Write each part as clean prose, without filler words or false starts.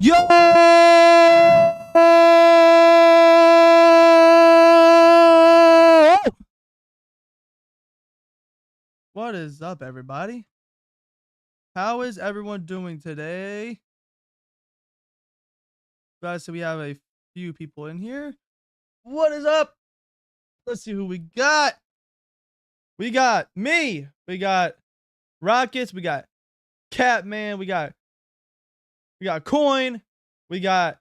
Yo! What is up, everybody? How is everyone doing today? Guys, so we have a few people in here. What is up? Let's see who we got. We got me. We got Rockets. We got Catman. We got Coin. We got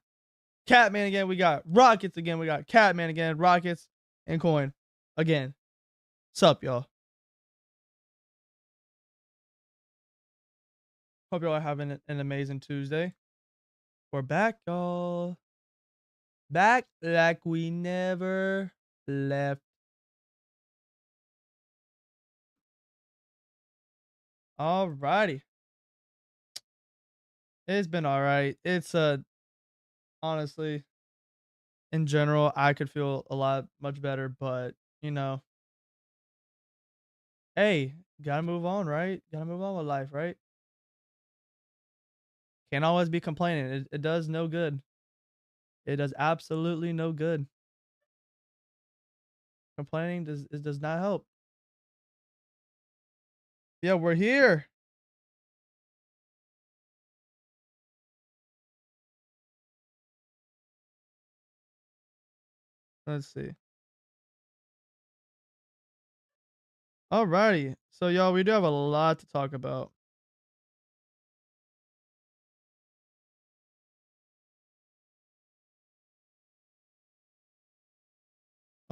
Catman again. We got Rockets again. We got Catman again. Rockets and Coin again. Sup, y'all? Hope y'all are having an amazing Tuesday. We're back, y'all. Back like we never left. Alrighty. It's been alright. It's honestly, in general, I could feel a lot much better, but you know, hey, gotta move on, right? Gotta move on with life, right? Can't always be complaining. It does no good. It does absolutely no good. Complaining does not help. Yeah, we're here. Let's see. Alrighty. So y'all, we do have a lot to talk about.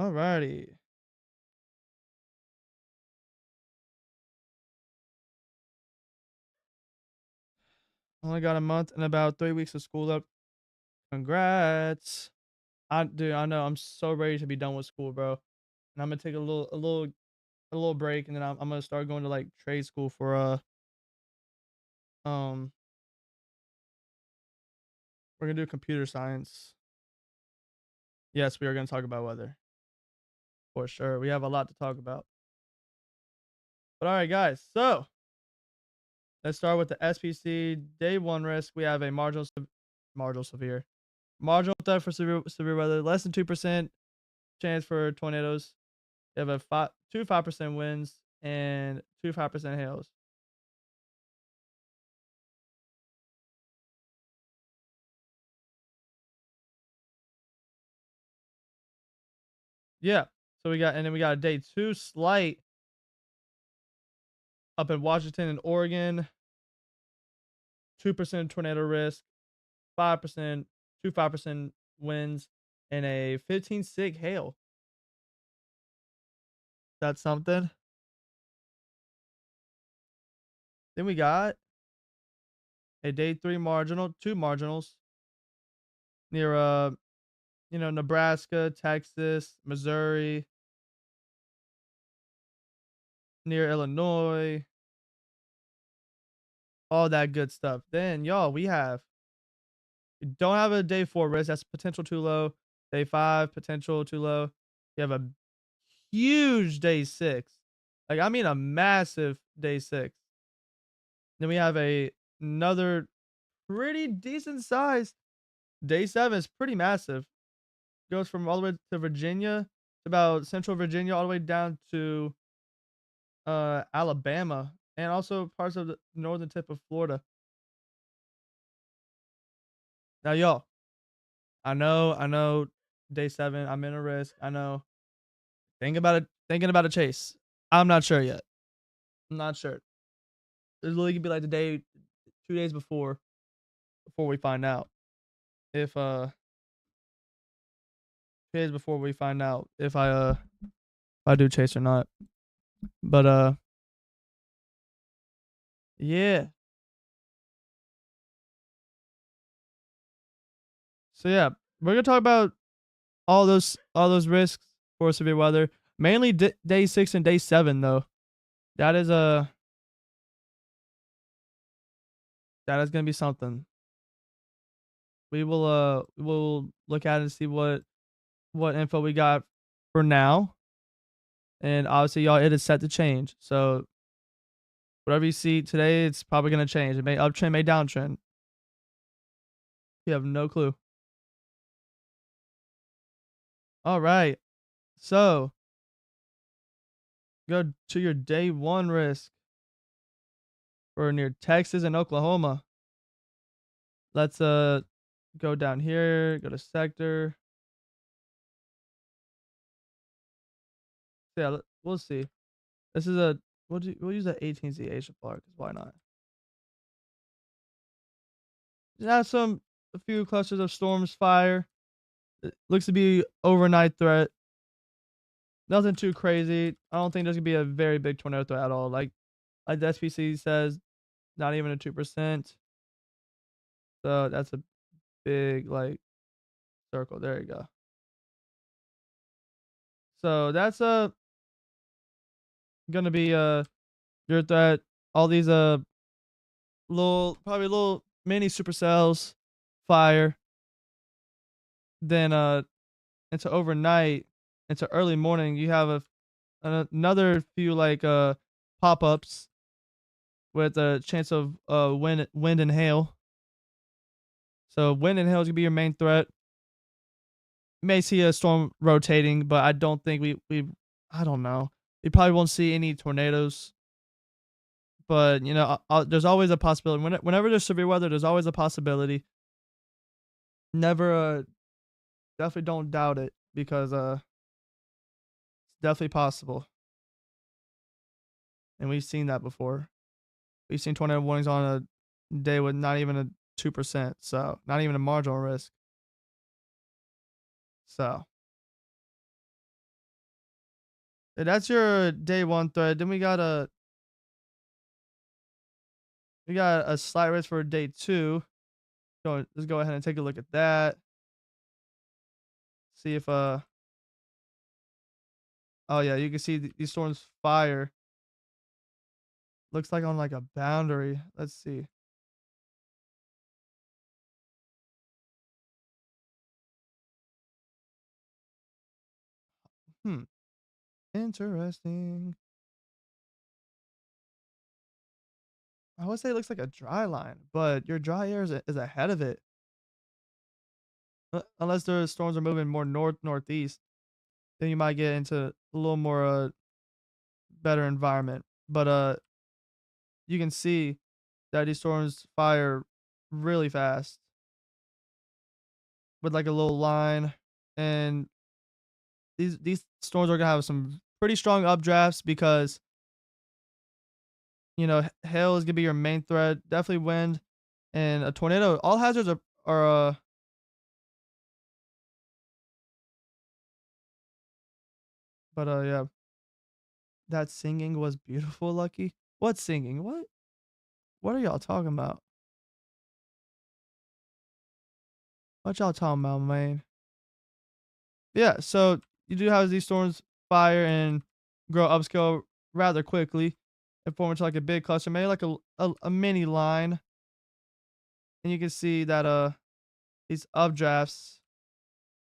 Alrighty. Only got a month and about 3 weeks of school up. Congrats. Dude, I know. I'm so ready to be done with school, bro. And I'm gonna take a little break, and then I'm gonna start going to like trade school for um we're gonna do computer science. Yes, we are gonna talk about weather for sure. We have a lot to talk about. But all right, guys. So let's start with the SPC day one risk. We have a marginal threat for severe weather, less than 2% chance for tornadoes. You have a 5% winds and 5% hails. Yeah. So we got a day 2 slight up in Washington and Oregon. 2% tornado risk, 5%, 5% winds, and a 15 sig hail. That's something. Then we got a day 3 marginal, 2 marginals near Nebraska, Texas, Missouri, near Illinois, all that good stuff. Then y'all, we don't have a day 4 risk. That's potential too low. Day 5 potential too low. You have a huge day 6. Like I mean a massive day 6. Then we have another pretty decent size. Day 7 is pretty massive. Goes from all the way to Virginia, to about Central Virginia, all the way down to Alabama, and also parts of the northern tip of Florida. Now, y'all, I know, day 7, I'm in a risk. I know. Thinking about a chase. I'm not sure yet. I'm not sure. It literally could be like the day, 2 days before we find out if 2 days before we find out if I do chase or not. But yeah. So yeah, we're gonna talk about all those risks for severe weather. Mainly day 6 and day 7 though. That is that is gonna be something. We'll look at it and see what info we got for now. And obviously, y'all, it is set to change. So whatever you see today, it's probably gonna change. It may uptrend, may downtrend. We have no clue. All right. So go to your day one risk for near Texas and Oklahoma. Let's go down here, go to sector. Yeah, we'll see. This is a we'll use the 18Z Asia Park, 'cause why not? Just have a few clusters of storms fire. It looks to be overnight threat. Nothing too crazy. I don't think there's gonna be a very big tornado threat at all. Like the SPC says, not even a 2%. So that's a big like circle. There you go. So that's gonna be your threat. All these probably little mini supercells fire. Then into overnight, into early morning, you have another few like pop-ups with a chance of wind and hail. So wind and hail is gonna be your main threat. You may see a storm rotating, but I don't think I don't know. We probably won't see any tornadoes. But you know, there's always a possibility. Whenever there's severe weather, there's always a possibility. Never, definitely don't doubt it because it's definitely possible, and we've seen that before. We've seen tornado warnings on a day with not even a 2%, so not even a marginal risk. So that's your day one thread. Then we got a slight risk for day two. Let's go ahead and take a look at that. See if oh yeah, you can see these storms fire. Looks like on like a boundary. Let's see. Hmm. Interesting. I would say it looks like a dry line, but your dry air is ahead of it. Unless the storms are moving more northeast, then you might get into a little more better environment. But you can see that these storms fire really fast with like a little line, and these storms are gonna have some pretty strong updrafts because you know hail is gonna be your main threat. Definitely wind and a tornado. All hazards are but yeah. That singing was beautiful, Lucky. What singing? What are y'all talking about? What y'all talking about, man? Yeah, so you do have these storms fire and grow upscale rather quickly and form into like a big cluster, maybe like a mini line. And you can see that these updrafts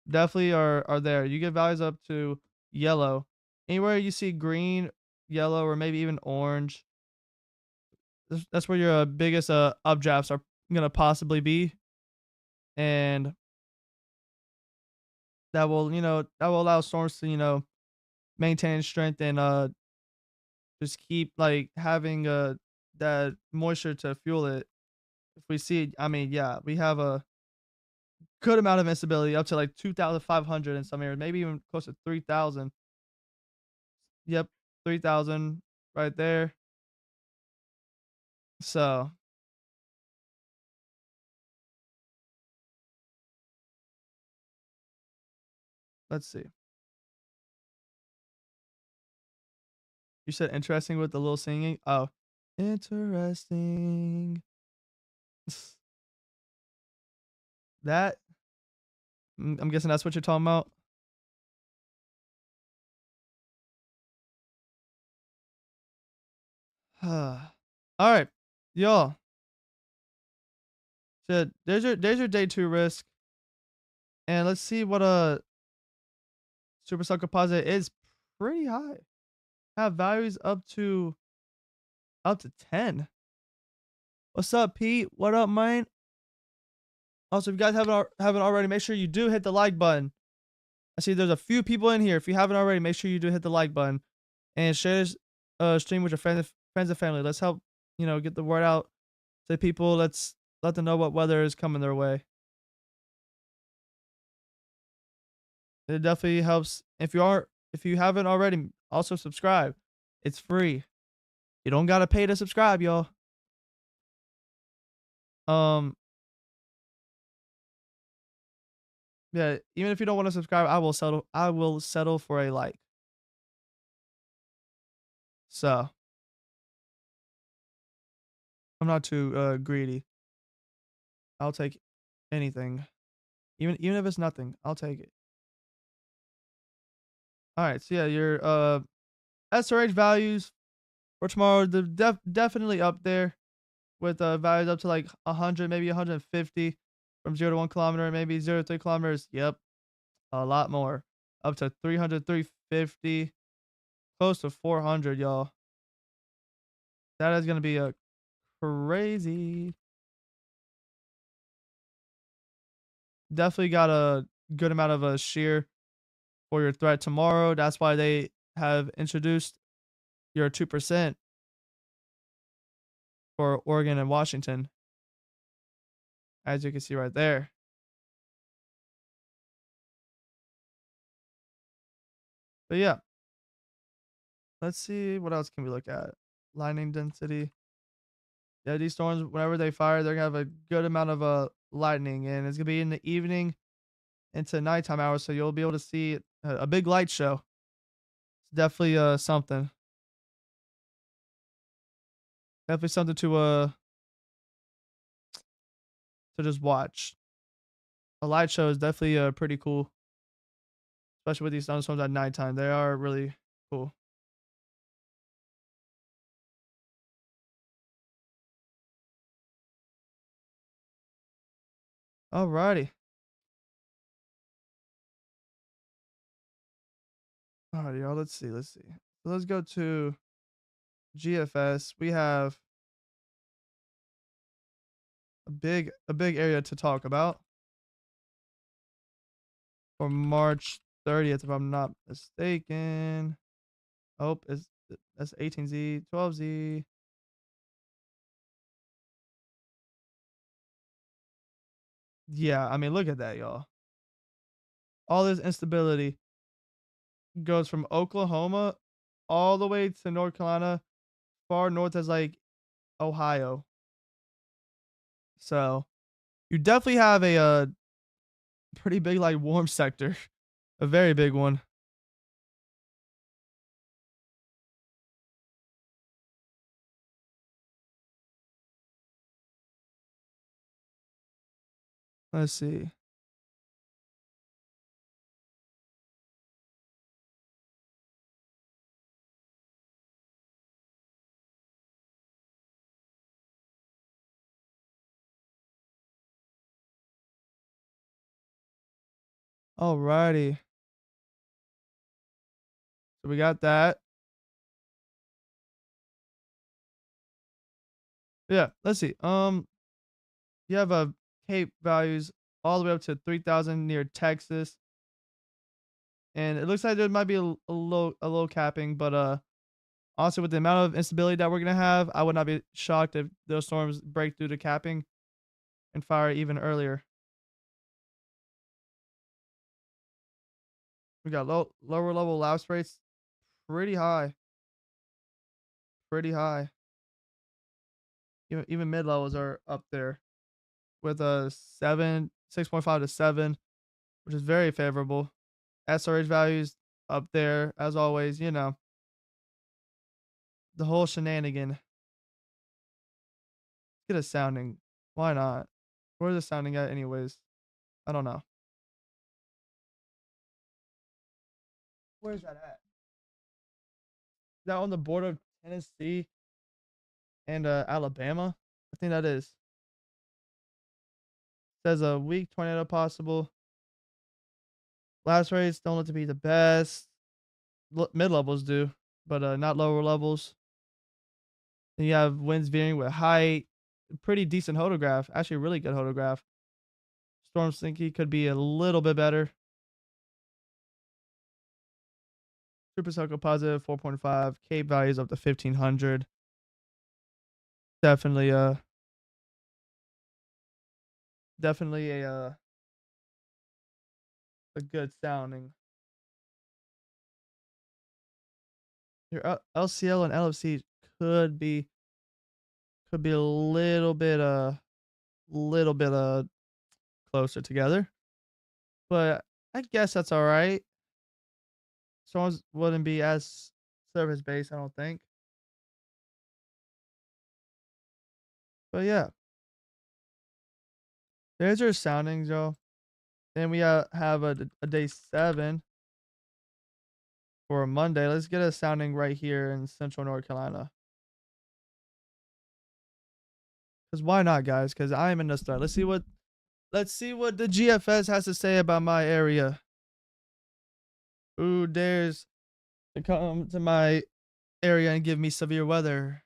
definitely are there. You get values up to yellow. Anywhere you see green, yellow, or maybe even orange, that's where your biggest updrafts are gonna possibly be. And that will allow storms to, maintain strength and just keep like having that moisture to fuel it. If we see, I mean, yeah, we have a good amount of instability up to like 2,500 in some areas, maybe even close to 3,000. Yep, 3,000 right there. So let's see. You said interesting with the little singing. Oh, interesting. That I'm guessing that's what you're talking about. All right, y'all. So there's your day two risk, and let's see what a supercell composite is. Pretty high. Have values up to 10. What's up, Pete? What up, man? Also, if you guys haven't already, make sure you do hit the like button. I see there's a few people in here. If you haven't already, make sure you do hit the like button and share this stream with your friends and family. Let's help, get the word out to people. Let's let them know what weather is coming their way. It definitely helps. If you haven't already, also subscribe. It's free. You don't gotta pay to subscribe, y'all. Um, yeah, even if you don't want to subscribe, I will settle. I will settle for a like. So I'm not too greedy. I'll take anything, even if it's nothing. I'll take it. All right. So yeah, your SRH values for tomorrow, they're definitely up there with values up to like 100, maybe 150 from 0 to 1 kilometer, maybe 0 to 3 kilometers. Yep, a lot more, up to 300, 350, close to 400, y'all. That is gonna be a crazy. Definitely got a good amount of a shear for your threat tomorrow. That's why they have introduced your 2% for Oregon and Washington, as you can see right there. But yeah, let's see what else can we look at. Lightning density. Yeah, these storms, whenever they fire, they're gonna have a good amount of lightning, and it's gonna be in the evening into nighttime hours, so you'll be able to see a big light show. It's definitely something. Definitely something to just watch. A light show is definitely pretty cool, especially with these thunderstorms at nighttime. They are really cool. Alrighty. Alrighty, y'all. Let's see. Let's see. So let's go to GFS. We have a big area to talk about for March 30th, if I'm not mistaken. Oh, that's 18Z, 12Z. Yeah, I mean, look at that, y'all. All this instability goes from Oklahoma all the way to North Carolina, far north as like Ohio. So you definitely have a pretty big like warm sector, a very big one. Let's see. Alrighty. So we got that. Yeah, let's see. You have a Cape values all the way up to 3,000 near Texas, and it looks like there might be a low capping, but also with the amount of instability that we're gonna have, I would not be shocked if those storms break through the capping and fire even earlier. We got lower level lapse rates pretty high, pretty high. Even mid levels are up there with a 6.5 to 7, which is very favorable. SRH values up there as always. The whole shenanigan. Let's get a sounding. Why not? Where's the sounding at, anyways? I don't know. Where's that at? Is that on the border of Tennessee and Alabama? I think that is. Says a weak tornado possible. Blast rates don't look to be the best. Mid levels do, but not lower levels. Then you have winds veering with height. Pretty decent photograph. Actually, a really good photograph. Storm Slinky could be a little bit better. Super Cycle positive 4.5. Cape values up to 1500. Definitely definitely a good sounding. Your LCL and LFC could be a little bit closer together, but I guess that's all right. Storms wouldn't be as service based, I don't think. But yeah, there's your soundings, y'all. Then we have a day 7 for a Monday. Let's get a sounding right here in Central North Carolina. Cause why not, guys? Cause I am in the start. Let's see what the GFS has to say about my area. Who dares to come to my area and give me severe weather?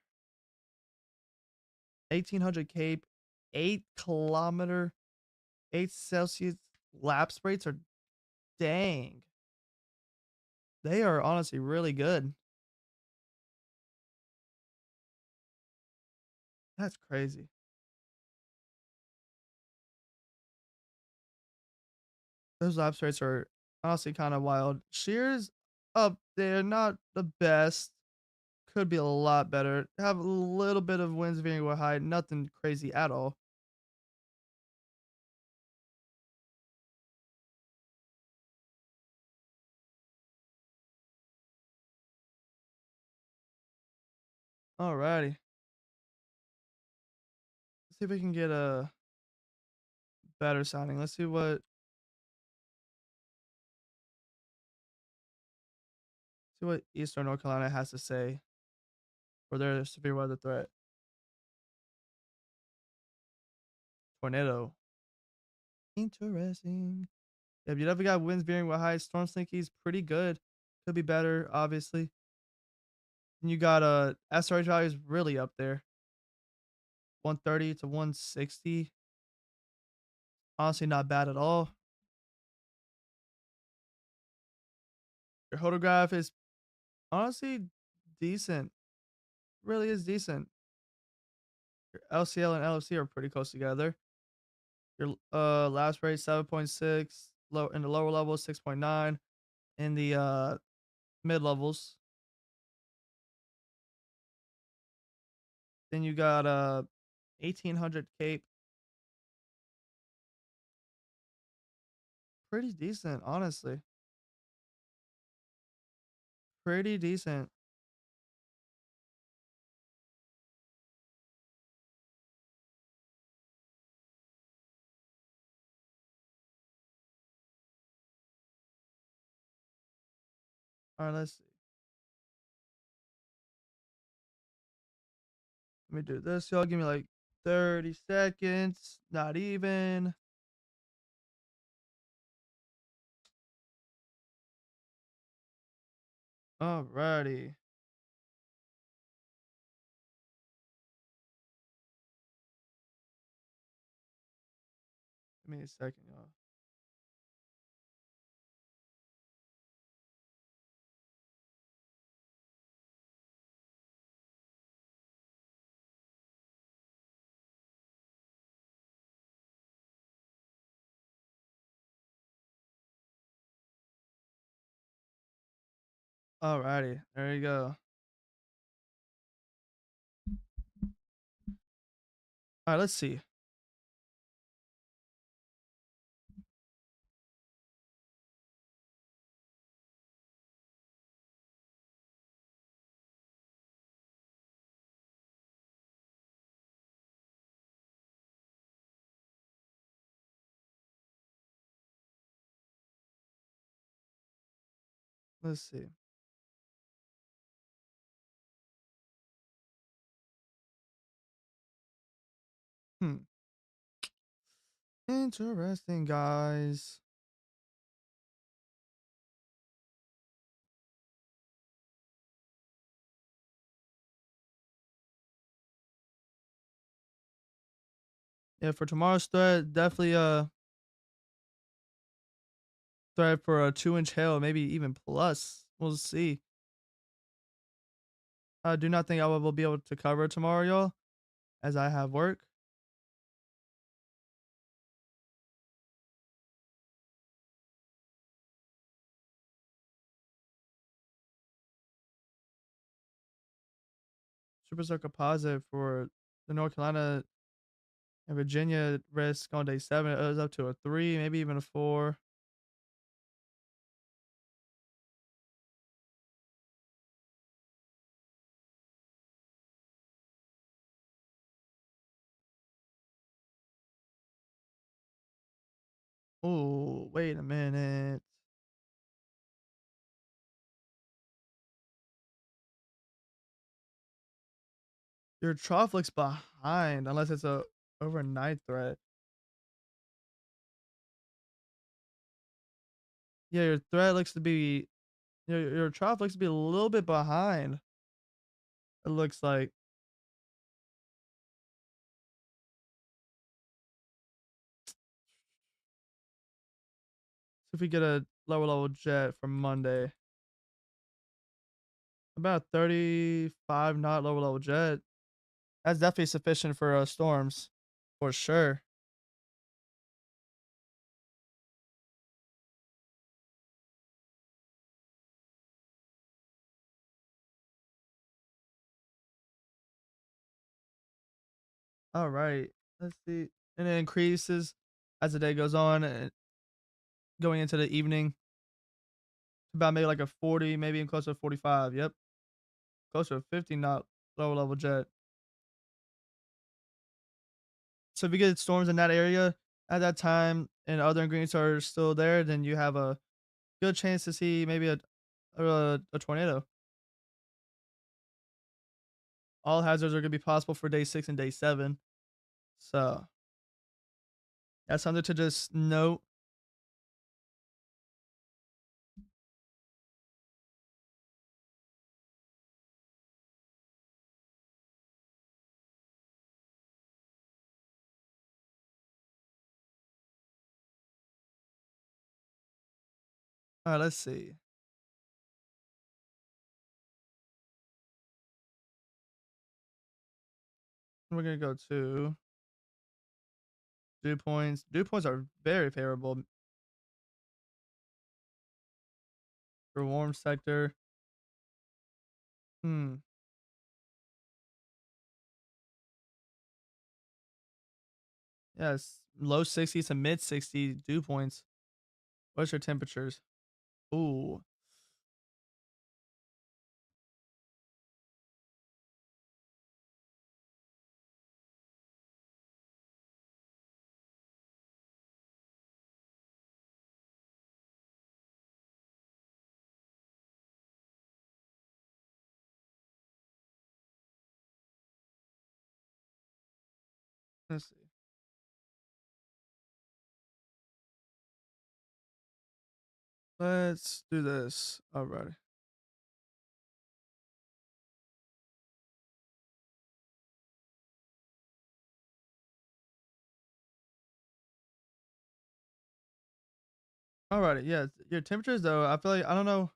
1800 Cape, 8 kilometer, 8 Celsius lapse rates are dang. They are honestly really good. That's crazy. Those lapse rates are honestly kind of wild. Shears up there, not the best. Could be a lot better. Have a little bit of winds veering with high, nothing crazy at all. Alrighty. Let's see if we can get a better sounding. Let's see what Eastern North Carolina has to say for their severe weather threat. Tornado. Interesting. Yeah, you definitely got winds veering with high. Storm Slinky's pretty good. Could be better, obviously. And you got SRH values really up there. 130 to 160. Honestly, not bad at all. Your photograph is honestly decent. Really is decent. Your LCL and LFC are pretty close together. Your last rate 7.6, low in the lower levels 6.9, in the mid levels. Then you got 1800 Cape. Pretty decent, honestly. Pretty decent. All right, let's see. Let me do this. Y'all give me like 30 seconds. Not even. Alrighty. Give me a second, y'all. Alrighty. There you go. All right, let's see. Let's see. Hmm. Interesting, guys. Yeah, for tomorrow's thread, definitely threat for a 2-inch hail, maybe even plus. We'll see. I do not think I will be able to cover tomorrow, y'all, as I have work. Super Circle positive for the North Carolina and Virginia risk on day 7. It was up to a 3, maybe even a 4. Ooh, wait a minute. Your trough looks behind unless it's a overnight threat. Yeah, your threat looks to be your trough looks to be a little bit behind. It looks like. So if we get a lower level jet for Monday, about 35 knot lower level jet. That's definitely sufficient for storms, for sure. All right, let's see, and it increases as the day goes on, and going into the evening, about maybe like a 40, maybe even closer to 45. Yep, closer to 50 knot lower level jet. So if you get storms in that area at that time and other ingredients are still there, then you have a good chance to see maybe a tornado. All hazards are gonna be possible for day 6 and day 7. So that's something to just note. All right, let's see. We're gonna go to dew points. Dew points are very favorable for warm sector. Hmm. Yes, low 60s to mid 60 dew points. What's your temperatures? Ooh. Let's see. Let's do this. Alrighty. Alrighty. Yeah. Your temperatures though, I feel like I don't know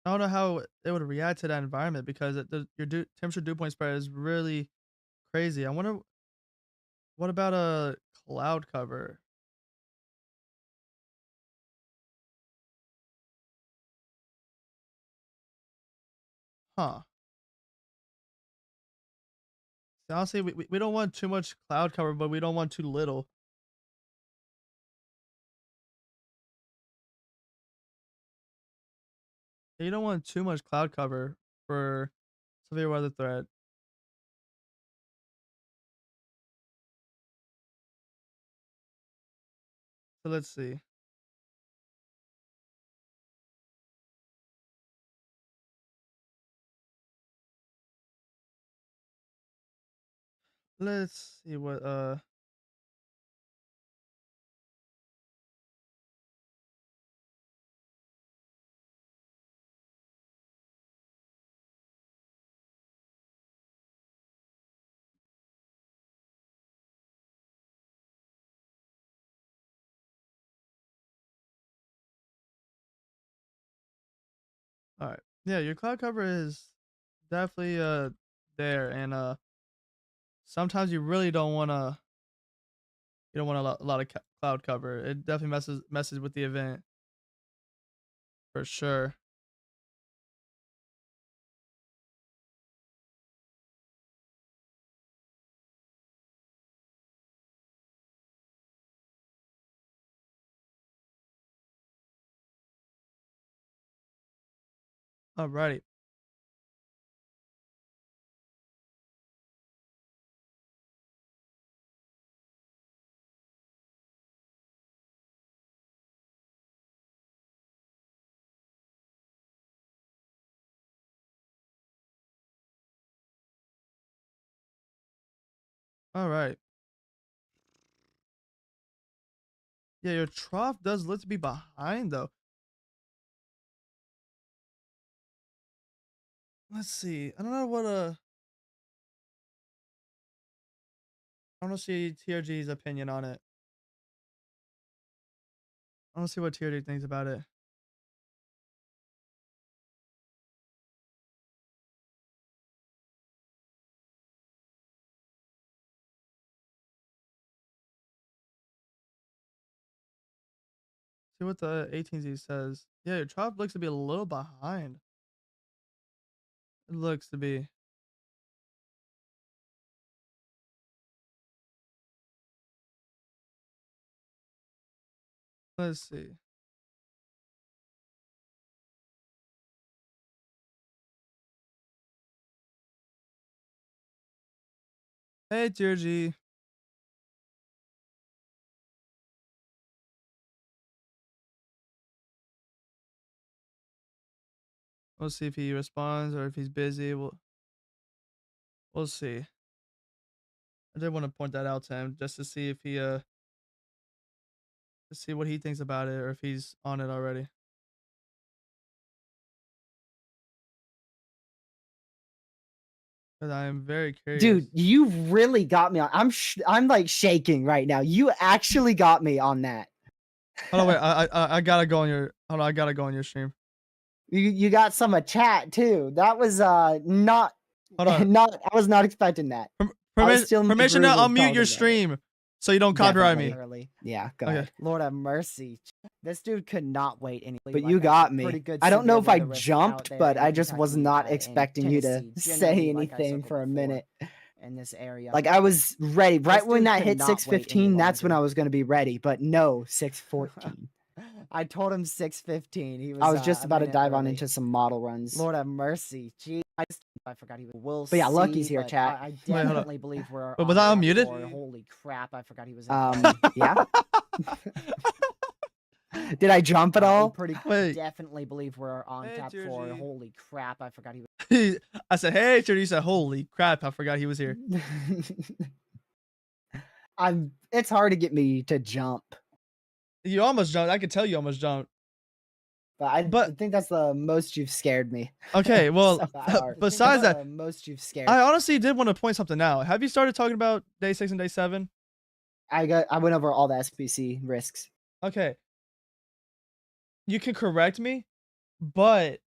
how it would react to that environment because your temperature dew point spread is really crazy. I wonder what about a cloud cover? Huh. See, honestly, we don't want too much cloud cover, but we don't want too little. You don't want too much cloud cover for severe weather threat. So let's see. Let's see what Yeah, your cloud cover is definitely there, and sometimes you really don't wanna you don't want a lot of cloud cover. It definitely messes with the event for sure. Alrighty. All right. Yeah, your trough does look to be behind though. Let's see. I don't know what I don't see TRG's opinion on it. I don't see what TRG thinks about it. See what the 18Z says. Yeah, your trough looks to be a little behind. It looks to be. Let's see. Hey, TRG. We'll see if he responds or if he's busy. We'll see. I did want to point that out to him just to see if he to see what he thinks about it or if he's on it already. Because I am very curious. Dude, you really got me on. I'm like shaking right now. You actually got me on that. Hold on, wait. I gotta go on your. Hold on, I gotta go on your stream. You got some chat too. That was not Hold on. not. I was not expecting that. Permission to unmute your stream so you don't copyright me. Early. Yeah, go Okay. ahead. Lord have mercy. This dude could not wait any. But Like, you got me. pretty good I don't know if I severe weather risk out jumped, there but in I just was Kentucky, not and expecting you to Tennessee, say generally, like I anything circled for a before, minute. in this area. Like I was ready. Right This when dude that could hit not wait any 6:15, that's when I longer. was going to be ready. But no, 6:14. I told him 6:15. He was. I was just a about to minute dive on early. into some model runs. Lord have mercy. Gee, I forgot he was. We'll But yeah, Lucky's see, here, but chat. I Wait, hold up. definitely believe we're. Wait, was on I top unmuted? four. Holy crap! I forgot he was. Yeah. Did I jump at all? Pretty Wait. definitely believe we're on Hey, top four. Georgie. Holy crap! I forgot he was. I said, hey, Trudy. You said, holy crap. I forgot he was here. It's hard to get me to jump. You almost jumped. I could tell you almost jumped. But I But- think that's the most you've scared me. Okay, well, So hard. besides That's that, the most you've scared. I honestly did want to point something out. Have you started talking about day 6 and day 7? I went over all the SPC risks. Okay. You can correct me, but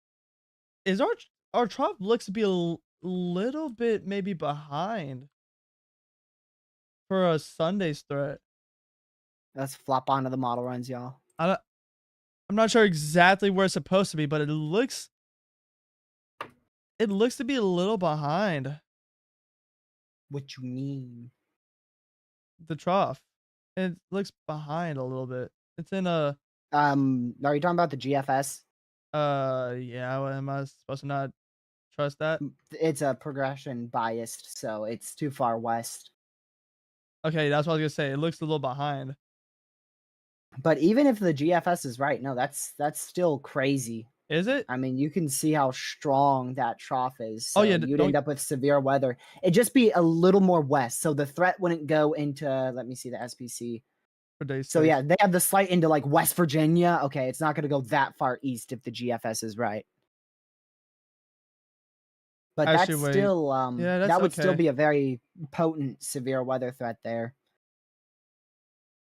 is our trop looks to be a little bit maybe behind for a Sunday's threat. Let's flop onto the model runs, y'all. I'm not sure exactly where it's supposed to be, but it looks to be a little behind What you mean? the trough. It looks behind a little bit. It's in a Are you talking about the GFS? yeah, what, am I supposed to not trust that? It's a progression biased, so it's too far west. Okay, that's what I was gonna say. It looks a little behind. But even if the GFS is right, no, that's still crazy. Is it? I mean, you can see how strong that trough is. Oh, So yeah, you'd don't- end up with severe weather. It'd just be a little more west, so the threat wouldn't go into. Let me see the SPC. For day So 6. yeah, they have the slight into like West Virginia. Okay, it's not going to go that far east if the GFS is right. But Actually, that's wait. still Yeah, that's that would still okay. be a very potent severe weather threat there.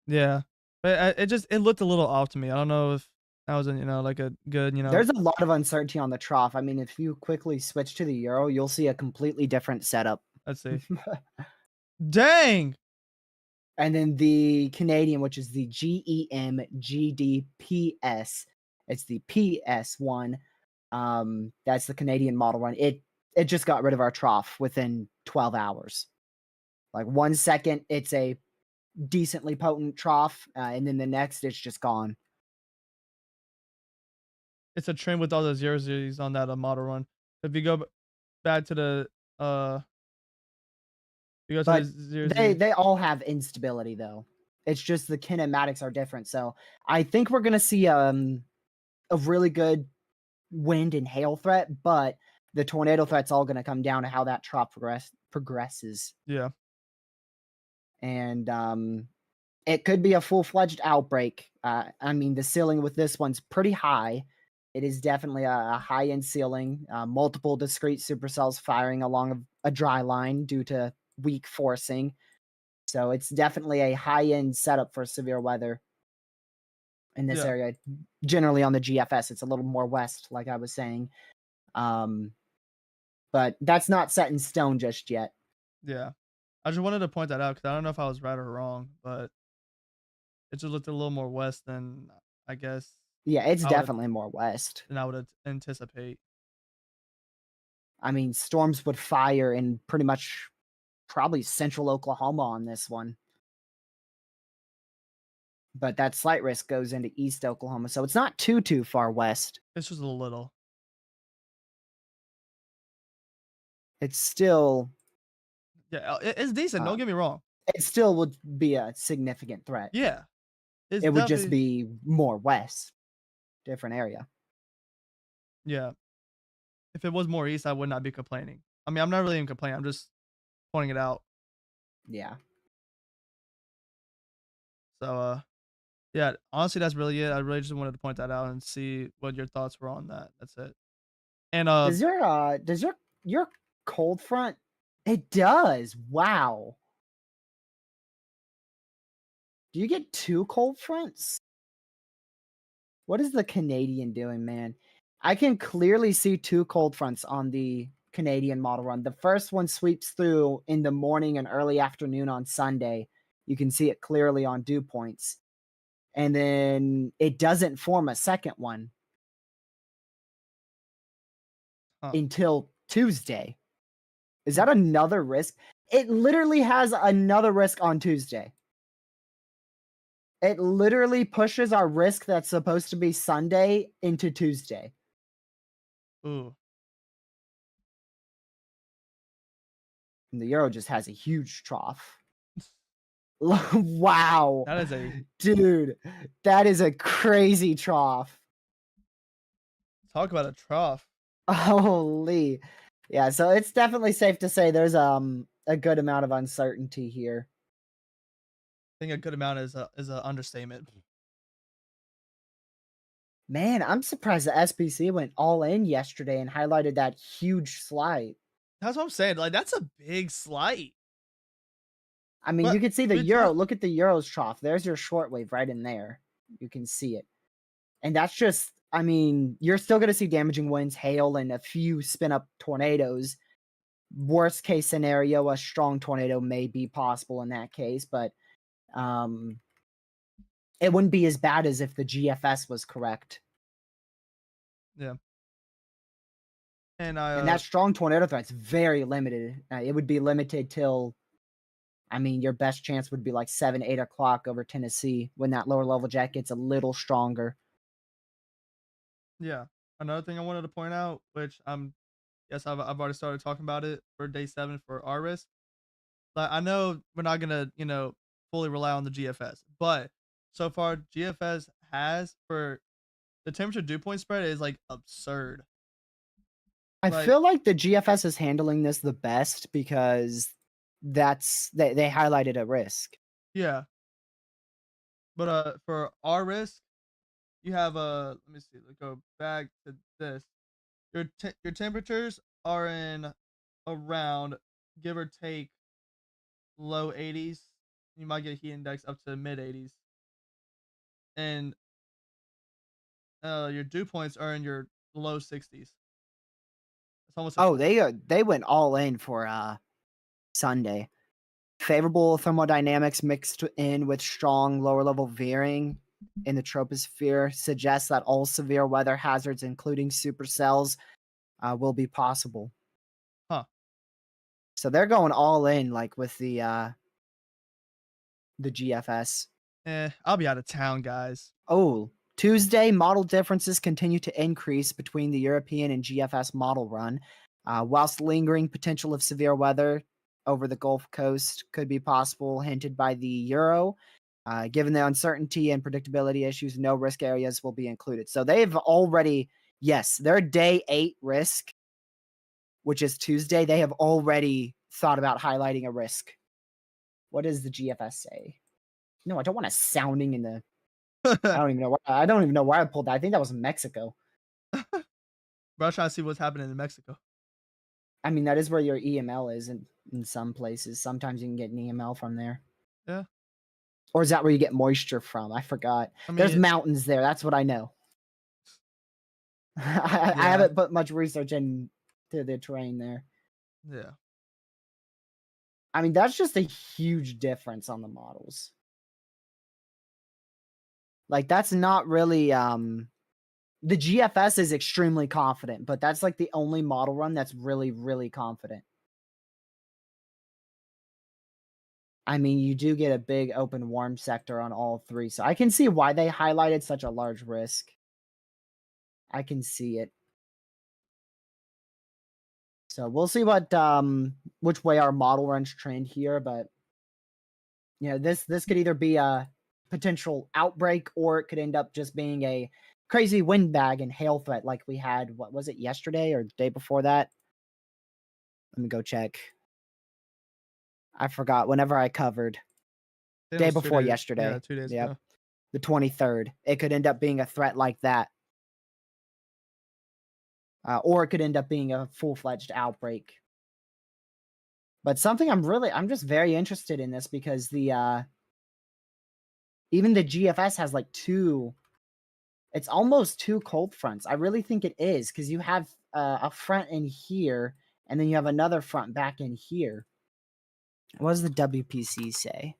Yeah, but it looked a little off to me. I don't know if That was, like a good, There's a lot of uncertainty on the trough. I mean, if you quickly switch to the euro, you'll see a completely different setup. let's see. Dang. And then the Canadian, which is the GEM GDPS, it's the PS1. That's the Canadian model run. It just got rid of our trough within 12 hours. Like 1 second, it's a decently potent trough, and then the next, it's just gone. It's a trend with all the zeros on that model run. If you go back to the you go to But the zero they all have instability though. It's just the kinematics are different. So I think we're gonna see a really good wind and hail threat, but the tornado threat's all gonna come down to how that trough progresses. Yeah. And it could be a full-fledged outbreak. I mean, the ceiling with this one's pretty high. It is definitely a high-end ceiling. Multiple discrete supercells firing along a dry line due to weak forcing. So it's definitely a high-end setup for severe weather in this Yeah. area. Generally on the GFS, it's a little more west, like I was saying. But that's not set in stone just yet. Yeah. I just wanted to point that out because I don't know if I was right or wrong, but it just looked a little more west than I guess Yeah, it's I would definitely more west. than I would anticipate. I mean, storms would fire in pretty much probably central Oklahoma on this one. But that slight risk goes into East Oklahoma, so it's not too far west. It's just a little. It's still Yeah, it's decent. Don't get me wrong. it still would be a significant threat. Yeah. It's It would just definitely be more west, different area. yeah. If it was more east, I would not be complaining. I mean, I'm not really even complaining. I'm just pointing it out. Yeah. So, yeah, honestly, that's really it. I really just wanted to point that out and see what your thoughts were on that. That's it. And Does your cold front? It does. Wow. Do you get 2 cold fronts? What is the Canadian doing, man? I can clearly see 2 cold fronts on the Canadian model run. The first one sweeps through in the morning and early afternoon on Sunday. You can see it clearly on dew points. And then it doesn't form a second one Huh. until Tuesday. Is that another risk? It literally has another risk on Tuesday. It literally pushes our risk that's supposed to be Sunday into Tuesday. Ooh. And the Euro just has a huge trough. Wow. That is a Dude, that is a crazy trough. talk about a trough. Holy. Yeah, so it's definitely safe to say there's a good amount of uncertainty here. I think a good amount is a understatement. Man, I'm surprised the SPC went all in yesterday and highlighted that huge slide. That's what I'm saying. Like that's a big slight. I mean, But you can see the we Euro. talk- Look at the Euro's trough. There's your shortwave right in there. You can see it. And that's just, I mean, you're still going to see damaging winds, hail, and a few spin up tornadoes. Worst case scenario, a strong tornado may be possible in that case, but it wouldn't be as bad as if the GFS was correct. Yeah. And that strong tornado threat's very limited. It would be limited till, I mean, your best chance would be like 7, 8 o'clock over Tennessee when that lower level jet gets a little stronger. Yeah. Another thing I wanted to point out, which yes, I've already started talking about it for day 7 for our risk. Like I know we're not gonna, fully rely on the GFS, but so far GFS has for the temperature dew point spread is like absurd. I Like- feel like the GFS is handling this the best because they highlighted a risk. Yeah. But for our risk, you have let me see, let's go back to this. Your temperatures are in around give or take low 80s. You might get heat index up to mid 80s. And Your dew points are in your low 60s. It's almost a Oh, they went all in for Sunday. Favorable thermodynamics mixed in with strong lower level veering in the troposphere suggests that all severe weather hazards, including supercells, will be possible. Huh. So they're going all in, like with the GFS. I'll be out of town, guys. Oh, Tuesday, model differences continue to increase between the European and GFS model run, whilst lingering potential of severe weather over the Gulf Coast could be possible, hinted by the Euro. Given the uncertainty and predictability issues, no risk areas will be included. So they've already, yes, their day 8 risk, which is Tuesday, they have already thought about highlighting a risk. What does the GFS say? No, I don't want a sounding in the. I don't even know. I don't even know why I pulled that. I think that was Mexico. Bro, I'm trying to see what's happening in Mexico. I mean, that is where your EML is in some places. Sometimes you can get an EML from there. Yeah. Or is that where you get moisture from? I forgot. I mean, There's mountains there. That's what I know. I Yeah. haven't put much research into the terrain there. Yeah. I mean, that's just a huge difference on the models. Like, that's not really the GFS is extremely confident, but that's like the only model run that's really, really confident. I mean, you do get a big open warm sector on all three, so I can see why they highlighted such a large risk. I can see it. So we'll see what which way our model runs trend here, but you know, this could either be a potential outbreak or it could end up just being a crazy windbag and hail threat like we had, what was it, yesterday or the day before that? Let me go check. I forgot. Whenever I covered. I think it Day was 2 before days- yesterday. Yeah, 2 days Yep. ago. The 23rd. It could end up being a threat like that. Or it could end up being a full-fledged outbreak. But something I'm just very interested in this because the even the GFS has like it's almost 2 cold fronts. I really think it is because you have a front in here and then you have another front back in here. What does the WPC say?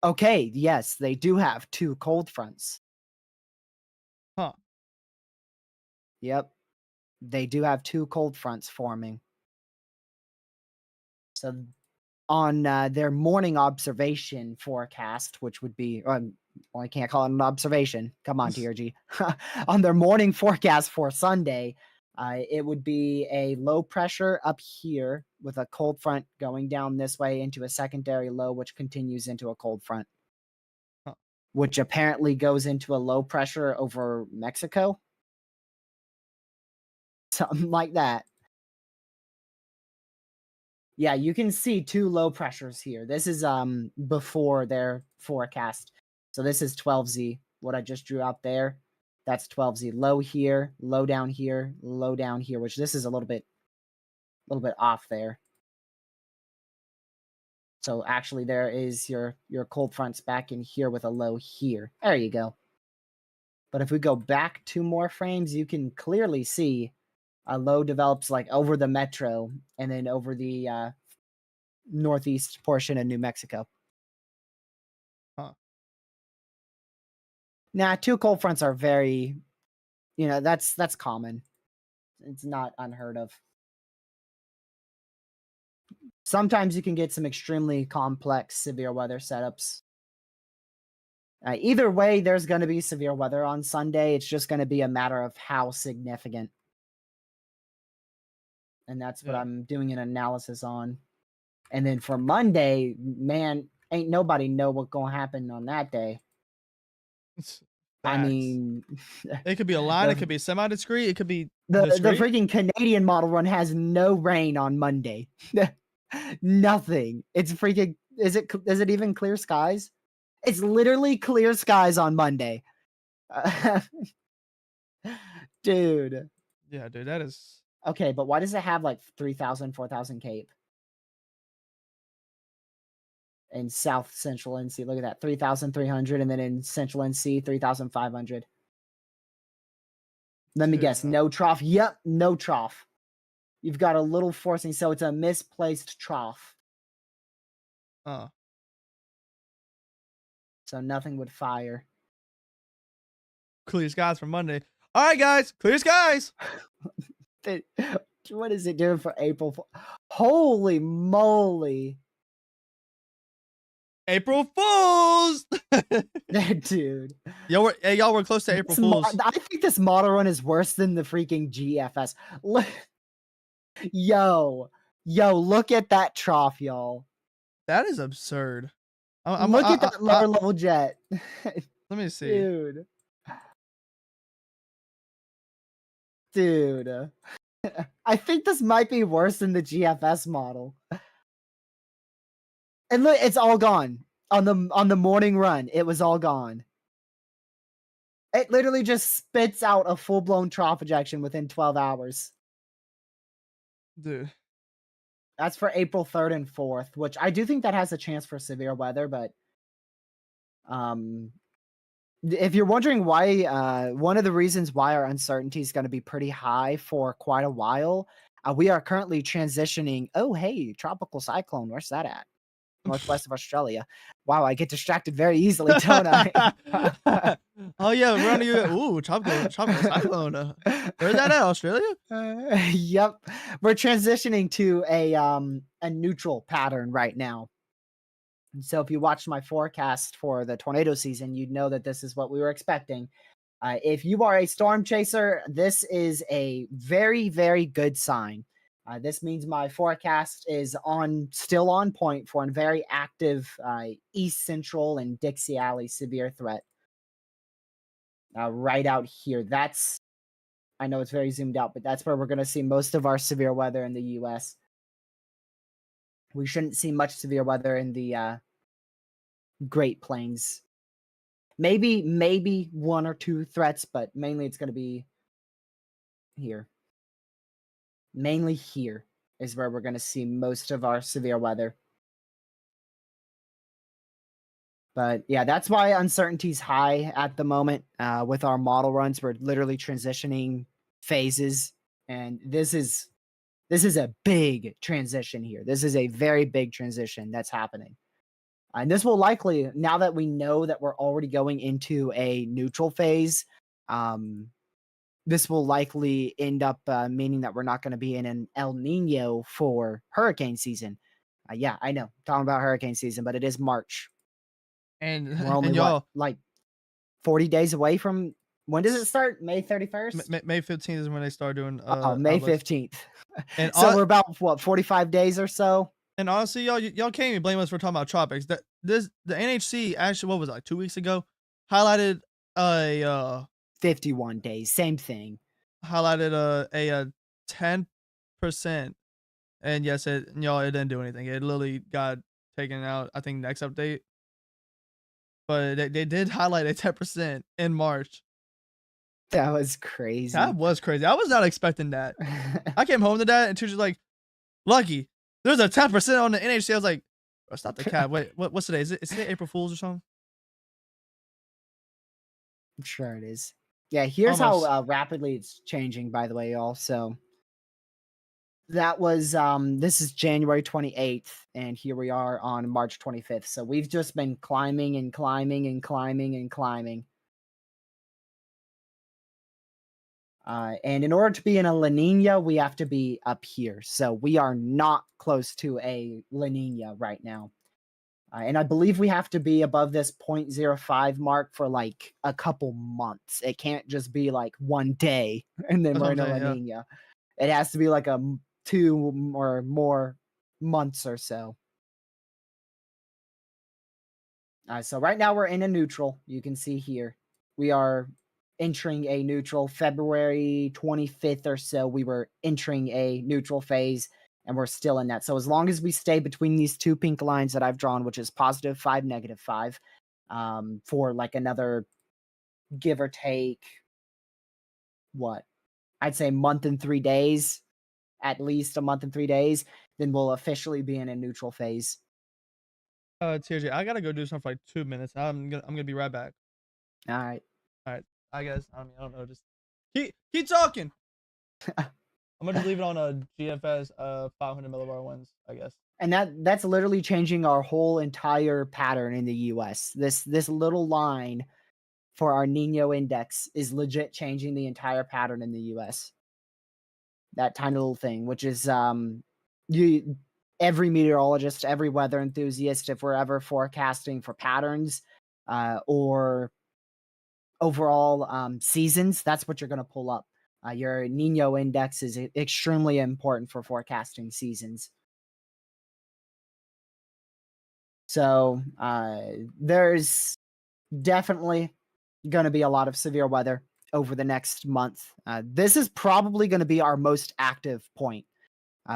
Okay, yes, they do have 2 cold fronts. Huh. Yep. They do have 2 cold fronts forming. So on their morning observation forecast, which would be, well, I can't call it an observation. Come on, TRG. On their morning forecast for Sunday, it would be a low pressure up here with a cold front going down this way into a secondary low, which continues into a cold front, which apparently goes into a low pressure over Mexico. Something like that. Yeah, you can see 2 low pressures here. This is before their forecast. So this is 12Z, what I just drew out there. That's 12Z. Low here, low down here, low down here, which this is a little bit off there. So actually there is your cold fronts back in here with a low here. There you go. But if we go back 2 more frames, you can clearly see a low develops like over the metro and then over the northeast portion of New Mexico. Huh. Nah, 2 cold fronts are very, that's common. It's not unheard of. Sometimes you can get some extremely complex severe weather setups. Either way, there's going to be severe weather on Sunday. It's just going to be a matter of how significant. And that's what I'm doing an analysis on. And then for Monday, man, ain't nobody know what's going to happen on that day. I mean, it could be a line, it could be semi-discrete, it could be the discrete. freaking Canadian model run has no rain on Monday. Nothing. It's freaking. Is it even clear skies? It's literally clear skies on Monday. Dude. Yeah, dude, that is. Okay, but why does it have like 3,000, 4,000 cape? in South Central NC. Look at that, 3,300, and then in Central NC, 3,500. Let me guess, Dude, no trough. Yep, no trough. You've got a little forcing, so it's a misplaced trough. Oh, So nothing would fire. clear skies for Monday. All right, guys, clear skies. What is it doing for April? Holy moly. April Fools. Dude. Y'all were close to April Fools. I think this model run is worse than the freaking GFS. Yo, look at that trough, y'all. That is absurd. Look at that lower level jet. Let me see. Dude. I think this might be worse than the GFS model. And look, it's all gone. On the morning run, it was all gone. It literally just spits out a full-blown trough ejection within 12 hours. Dude. That's for April 3rd and 4th, which I do think that has a chance for severe weather, but if you're wondering why, one of the reasons why our uncertainty is going to be pretty high for quite a while, we are currently transitioning. Oh, hey, tropical cyclone. Where's that at? Northwest of Australia. Wow, I get distracted very easily, don't I? Oh yeah, we're on the tropical cyclone. Where's that at? Australia? Yep, we're transitioning to a neutral pattern right now. And so if you watched my forecast for the tornado season, you'd know that this is what we were expecting. If you are a storm chaser, this is a very, very good sign. This means my forecast is still on point for a very active East Central and Dixie Alley severe threat. Right out here. I know it's very zoomed out, but that's where we're going to see most of our severe weather in the U.S. We shouldn't see much severe weather in the Great Plains. Maybe one or two threats, but mainly it's going to be here. Mainly here is where we're going to see most of our severe weather. But yeah, that's why uncertainty's high at the moment. With our model runs, we're literally transitioning phases, and this is a big transition here. This is a very big transition that's happening. And this will likely, now that we know that we're already going into a neutral phase, this will likely end up meaning that we're not going to be in an El Nino for hurricane season. Yeah, I know, talking about hurricane season, but it is March. And we're only like 40 days away from, when does it start? May 31st? May 15th is when they start doing May 15th. And so we're about 45 days or so. And honestly, y'all can't even blame us for talking about tropics. The NHC actually, what was it, like 2 weeks ago, highlighted a 51 days, same thing. Highlighted a 10%, and yes, it didn't do anything. It literally got taken out, I think, next update. But they did highlight a 10% in March. That was crazy. That was crazy. I was not expecting that. I came home to that, and she was like, "Lucky, there's a 10% on the NHC." I was like, "Bro, stop the cap." Wait, what's today? Is it April Fool's or something? I'm sure it is. Yeah, here's how rapidly it's changing, by the way, y'all. So that was this is January 28th, and here we are on March 25th. So we've just been climbing and climbing and climbing and climbing. And in order to be in a La Nina, we have to be up here. So we are not close to a La Nina right now. And I believe we have to be above this 0.05 mark for like a couple months. It can't just be like one day and then we're in a La Nina. It has to be like 2 or more months or so. So right now we're in a neutral. You can see here. We are entering a neutral. February 25th or so, we were entering a neutral phase, and we're still in that. So as long as we stay between these two pink lines that I've drawn, which is +5, -5, for like another, give or take, what? I'd say month and 3 days, at least a month and 3 days, then we'll officially be in a neutral phase. TJ, I gotta go do something for like 2 minutes. I'm gonna be right back. All right. All right, I guess. I mean, I don't know. Just keep talking. I'm gonna just leave it on a GFS 500 millibar ones, I guess. And that's literally changing our whole entire pattern in the US. This little line for our Nino index is legit changing the entire pattern in the US. That tiny little thing, which is every meteorologist, every weather enthusiast, if we're ever forecasting for patterns or overall seasons, that's what you're going to pull up. Your Nino index is extremely important for forecasting seasons. So there's definitely going to be a lot of severe weather over the next month. This is probably going to be our most active point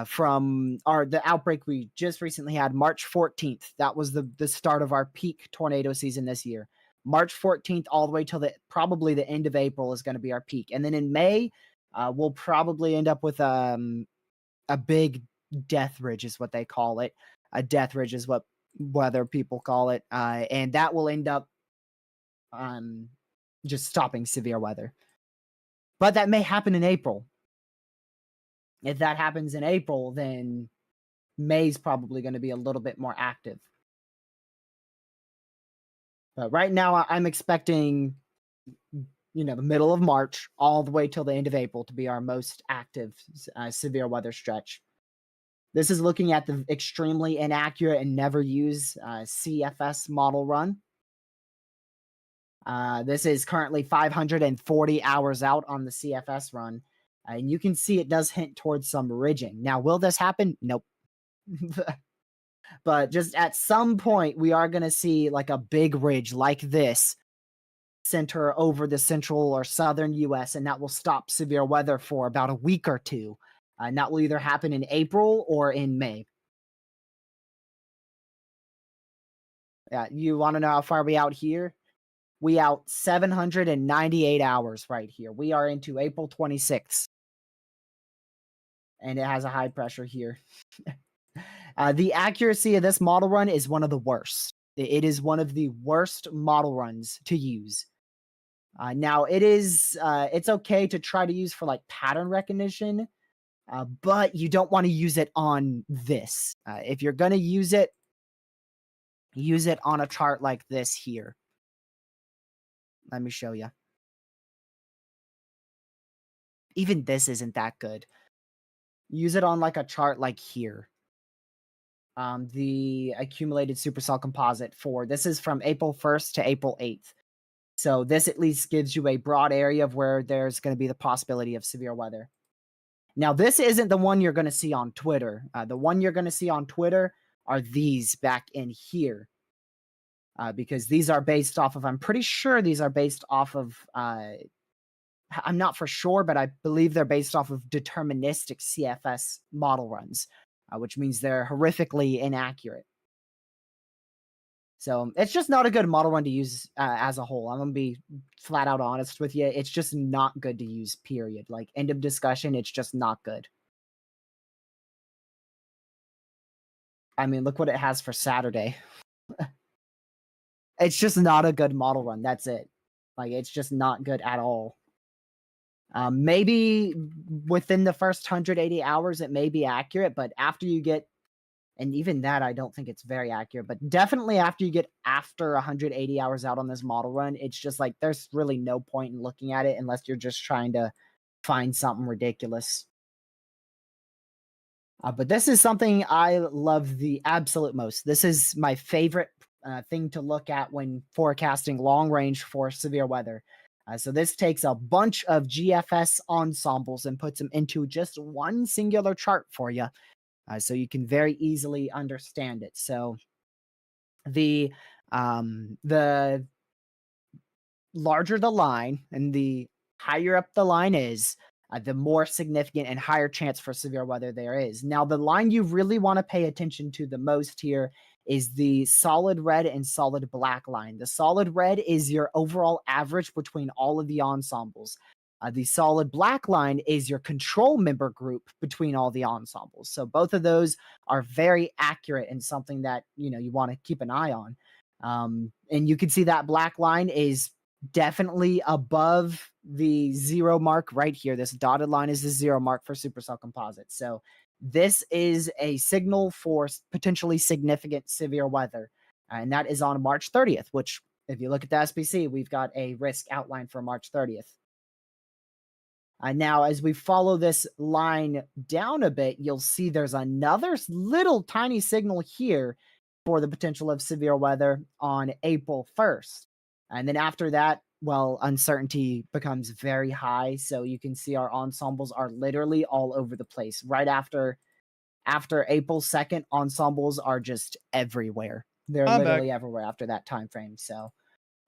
from the outbreak we just recently had, March 14th. That was the start of our peak tornado season this year. March 14th all the way till probably the end of April is going to be our peak. And then in May, we'll probably end up with a big death ridge is what they call it. A death ridge is what weather people call it. And that will end up just stopping severe weather. But that may happen in April. If that happens in April, then May's probably going to be a little bit more active. But right now, I'm expecting, the middle of March all the way till the end of April to be our most active severe weather stretch. This is looking at the extremely inaccurate and never used CFS model run. This is currently 540 hours out on the CFS run. And you can see it does hint towards some ridging. Now, will this happen? Nope. But just at some point, we are going to see like a big ridge like this center over the central or southern U.S., and that will stop severe weather for about a week or two. And that will either happen in April or in May. Yeah, you want to know how far we out here? We out 798 hours right here. We are into April 26th. And it has a high pressure here. The accuracy of this model run is one of the worst. It is one of the worst model runs to use. Now, it's okay to try to use for like pattern recognition, but you don't want to use it on this. If you're going to use it on a chart like this here. Let me show you. Even this isn't that good. Use it on like a chart like here. The accumulated supercell composite this is from April 1st to April 8th. So this at least gives you a broad area of where there's going to be the possibility of severe weather. Now, this isn't the one you're going to see on Twitter. The one you're going to see on Twitter are these back in here. Because these are based off of, I'm pretty sure these are based off of, I'm not for sure, but I believe they're based off of deterministic CFS model runs, which means they're horrifically inaccurate. So it's just not a good model run to use as a whole. I'm going to be flat out honest with you. It's just not good to use, period. Like, end of discussion, it's just not good. I mean, look what it has for Saturday. It's just not a good model run. That's it. Like, it's just not good at all. Maybe within the first 180 hours, it may be accurate, but after you get, and even that, I don't think it's very accurate, but definitely after you get after 180 hours out on this model run, it's just like, there's really no point in looking at it unless you're just trying to find something ridiculous. But this is something I love the absolute most. This is my favorite thing to look at when forecasting long range for severe weather. So this takes a bunch of GFS ensembles and puts them into just one singular chart for you. So you can very easily understand it. So the larger the line and the higher up the line is, the more significant and higher chance for severe weather there is. Now, the line you really want to pay attention to the most here is the solid red and solid black line. The solid red is your overall average between all of the ensembles. The solid black line is your control member group between all the ensembles. So both of those are very accurate and something that you want to keep an eye on. And you can see that black line is definitely above the 0 mark right here. This dotted line is the 0 mark for Supercell Composite. So this is a signal for potentially significant severe weather. And that is on March 30th, which if you look at the SPC, we've got a risk outline for March 30th. Now, as we follow this line down a bit, you'll see there's another little tiny signal here for the potential of severe weather on April 1st. And then after that, well, uncertainty becomes very high. So you can see our ensembles are literally all over the place. Right after April 2nd, ensembles are just everywhere. They're I'm literally back. everywhere after that time frame. So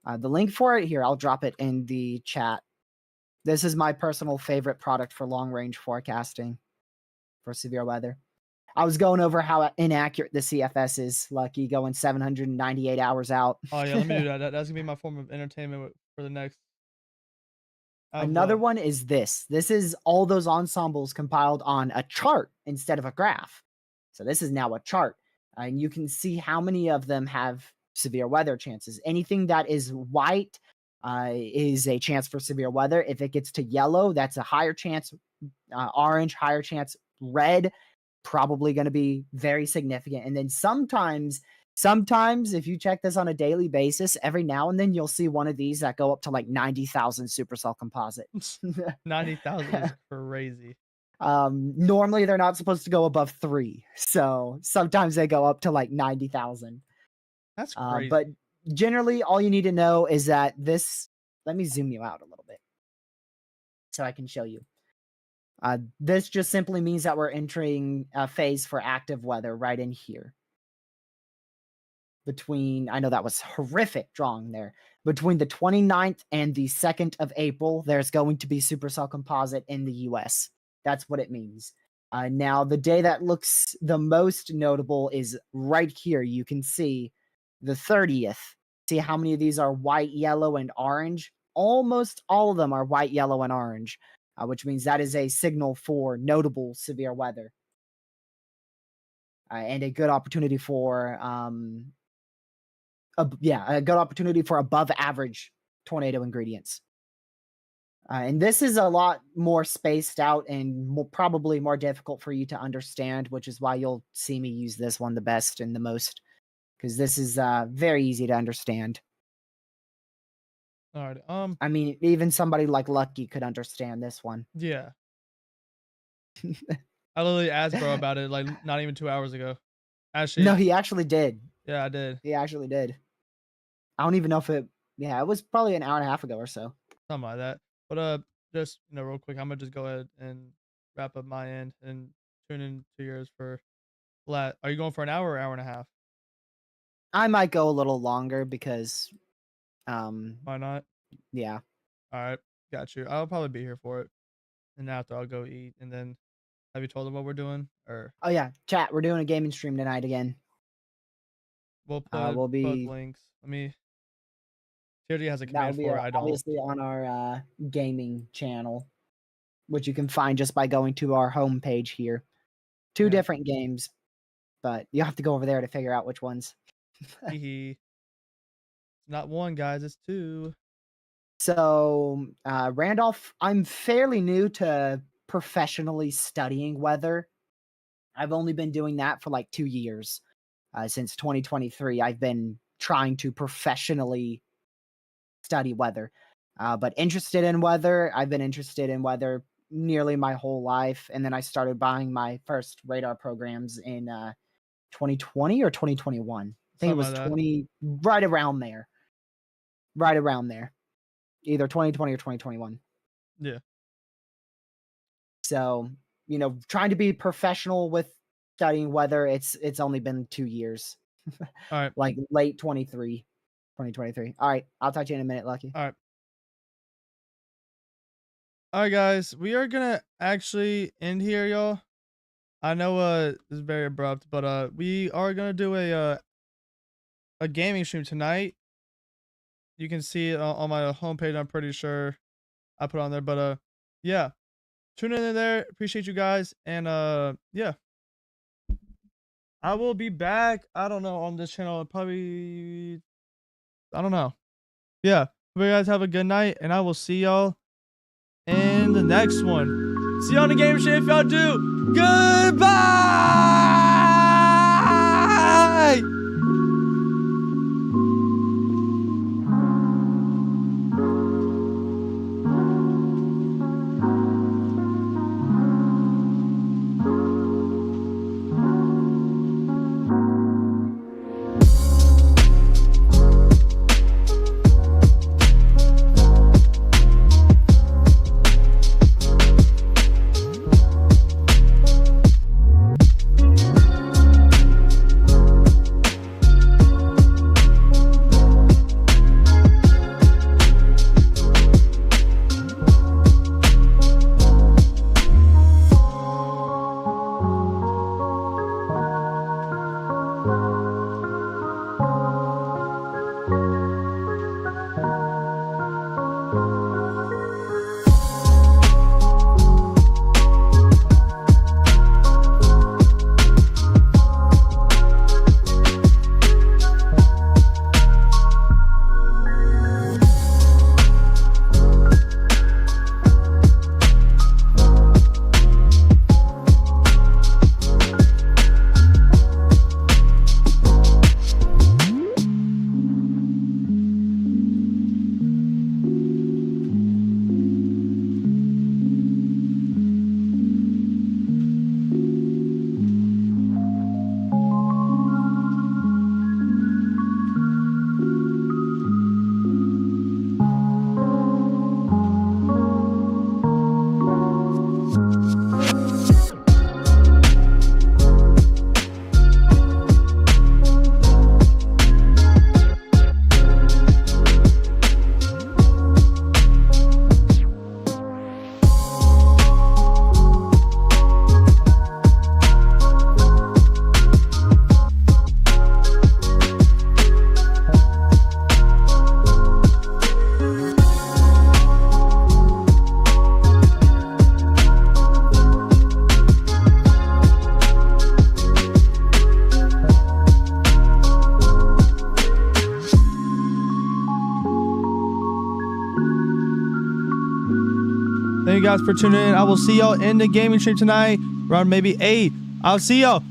the link for it here, I'll drop it in the chat. This is my personal favorite product for long range forecasting for severe weather. I was going over how inaccurate the CFS is, Lucky, going 798 hours out. Oh yeah, let me do that. That's gonna be my form of entertainment for the next. Another one is this. This is all those ensembles compiled on a chart instead of a graph. So this is now a chart. And you can see how many of them have severe weather chances. Anything that is white is a chance for severe weather. If it gets to yellow, that's a higher chance. Orange, higher chance. Red, probably going to be very significant. And then sometimes if you check this on a daily basis, every now and then you'll see one of these that go up to like 90,000 Supercell Composite. 90,000 is crazy. Normally they're not supposed to go above 3. So sometimes they go up to like 90,000. That's crazy. But generally, all you need to know is that this. Let me zoom you out a little bit so I can show you. This just simply means that we're entering a phase for active weather right in here. I know that was horrific drawing there. Between the 29th and the 2nd of April, there's going to be Supercell Composite in the US. That's what it means. Now, the day that looks the most notable is right here. You can see the 30th. See how many of these are white, yellow, and orange? Almost all of them are white, yellow, and orange, which means that is a signal for notable severe weather. And a good opportunity for a good opportunity for above average tornado ingredients. And this is a lot more spaced out and probably more difficult for you to understand, which is why you'll see me use this one the best and the most, because this is very easy to understand. All right. I mean, even somebody like Lucky could understand this one. Yeah. I literally asked bro about it like not even 2 hours ago. Actually, No, he actually did. yeah, I did. He actually did. I don't even know if it. Yeah, it was probably an hour and a half ago or so. Something like that. But just real quick, I'm gonna just go ahead and wrap up my end and tune in to yours for Are you going for an hour or hour and a half? I might go a little longer because, Why not? yeah. All right, got you. I'll probably be here for it, and after I'll go eat. And then, have you told them what we're doing? Or Oh yeah, chat. We're doing a gaming stream tonight again. we'll put We'll be links. Let me. TRG has a that will command be for it. I don't. obviously on our gaming channel, which you can find just by going to our homepage here. Two Yeah. different games, but you have to go over there to figure out which ones. It's not one, guys. It's two. So, Randolph, I'm fairly new to professionally studying weather. I've only been doing that for like 2 years. Since 2023, I've been trying to professionally study weather. But interested in weather, I've been interested in weather nearly my whole life. And then I started buying my first radar programs in 2020 or 2021. I think it was Something like that. 20, right around there. Right around there. Either 2020 or 2021. Yeah. So, trying to be professional with studying weather, it's only been 2 years. All right. Like late 2023. All right. I'll talk to you in a minute, Lucky. All right. All right, guys. We are gonna actually end here, y'all. I know this is very abrupt, but we are gonna do a gaming stream tonight. You can see it on my homepage, I'm pretty sure. I put on there. But yeah, tune in there. Appreciate you guys, and yeah, I will be back. I don't know on this channel. Probably, I don't know. Yeah, hope you guys have a good night, and I will see y'all in the next one. See you on the game shit if y'all do. Goodbye. Thank you guys for tuning in. I will see y'all in the gaming stream tonight around maybe 8. I'll see y'all.